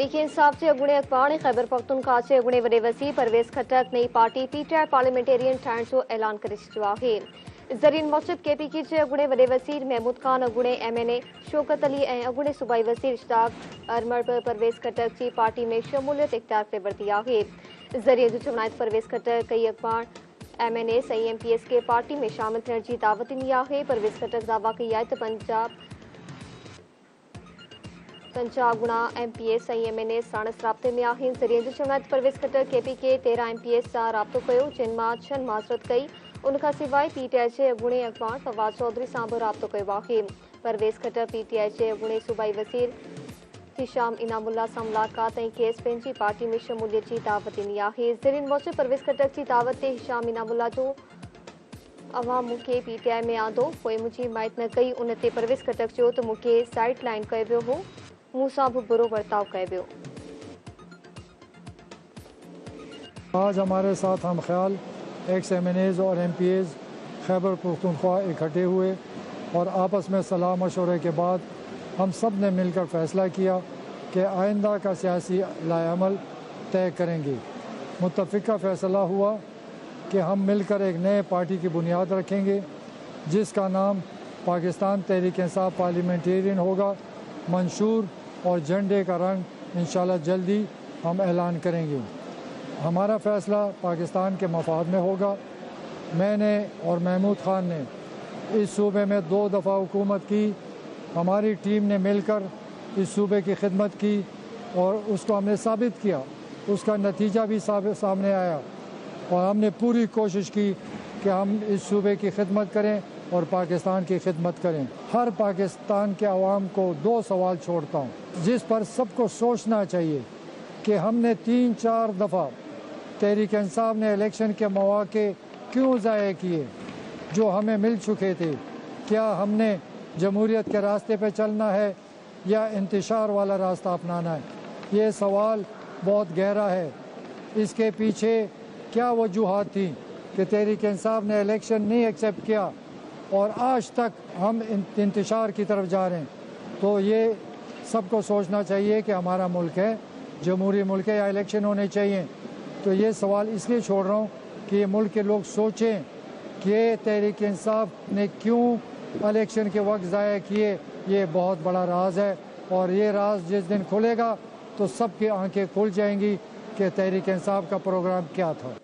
तहरीक इंसाफ के अगुणे अखबार ने खैबर पख्तूनख्वा के अगुणे वडे वज़ीर परवेज़ खट्टक नई पार्टी पीटीआई पार्लियामेंटेरियन ठाहिण जो ऐलान करे छॾियो आहे। ज़रीन मूजिब केपीके के अगुणे वडे वज़ीर महमूद खान, अगुणे एमएनए शौकत अली ऐं अगुणे सूबाई वज़ीर इश्ताक अरमड़ परवेज़ खट्टक की पार्टी में शमूलियत इख्तियार करे वरिती आहे। ज़रिए जो चवण आहे त परवेज़ खट्टक कई अखबार एमएनए ऐं एमपीएस के पार्टी में शामिल थियण की दावत ॾिनी आहे। परवेज़ खट्टक दावा कई आहे त पंजाब गुणा एमपीएस ऐं एमएनए साणस राब्ते में आहिनि। ज़रिए जो चवण आहे त परवेज़ खट्टक केपीके 13 एमपीएस सां राब्तो कयो, जिन मां 6 माज़रत कई। उन खां सवाइ पीटीआई जे अगुणे अखबार फवाद चौधरी सां बि राब्तो कयो आहे। परवेज़ खट्टक पीटीआई जे अगुणे सूबाई वज़ीर हिशाम इनामुल्ला सां मुलाक़ात ऐं खेसि पंहिंजी पार्टी में शमूलियत की दावत ॾिनी आहे। ज़रीन मूजिब परवेज़ खट्टक की दावत ते हिशाम इनामुल्ला जो अवाम मूंखे पीटीआई में आंदो, पोइ मुंहिंजी हिमायत न कई। उन ते परवेज़ खट्टक चयो त मूंखे साइड लाइन कयो वियो हो, मूंसां भी बुरो बर्ताव कयो वियो। आज हमारे साथ हम ख्याल एक्स एमएनएज और एमपीएज खैबर पख्तूनख्वा इकट्ठे हुए और आपस में सलाह मशवरे के बाद हम सब ने मिलकर फैसला किया कि आइंदा का सियासी लाएअमल तय करेंगे। मुत्तफ़िका फैसला हुआ कि हम मिलकर एक नए पार्टी की बुनियाद रखेंगे जिसका नाम पाकिस्तान तहरीक इंसाफ पार्लियामेंटेरियन होगा। मंशूर और झंडे का रंग इंशाल्लाह जल्दी हम ऐलान करेंगे। हमारा फ़ैसला पाकिस्तान के मफाद में होगा। मैंने और महमूद खान ने इस सूबे में 2 दफ़ा हुकूमत की। हमारी टीम ने मिलकर इस सूबे की खिदमत की और उसको हमने साबित किया, उसका नतीजा भी सामने आया और हमने पूरी कोशिश की कि हम इस सूबे की खिदमत करें और पाकिस्तान की खिदमत करें। हर पाकिस्तान के अवाम को 2 सवाल छोड़ता हूँ जिस पर सबको सोचना चाहिए कि हमने 3-4 दफ़ा तहरीक इंसाफ ने इलेक्शन के मौके क्यों ज़ाया किए जो हमें मिल चुके थे। क्या हमने जमहूरियत के रास्ते पे चलना है या इंतशार वाला रास्ता अपनाना है? ये सवाल बहुत गहरा है। इसके पीछे क्या वजूहात थी कि तहरीक इंसाफ ने इलेक्शन नहीं एक्सेप्ट किया और आज तक हम इंतशार की तरफ जा रहे हैं? तो ये सबको सोचना चाहिए कि हमारा मुल्क है, जमहूरी मुल्क है, या इलेक्शन होने चाहिए। तो ये सवाल इसलिए छोड़ रहा हूँ कि ये मुल्क के लोग सोचें कि तहरीक इंसाफ ने क्यों इलेक्शन के वक्त ज़ाया किए। ये बहुत बड़ा राज है और ये राज जिस दिन खुलेगा तो सबकी आंखें खुल जाएंगी कि तहरीक इंसाफ का प्रोग्राम क्या था।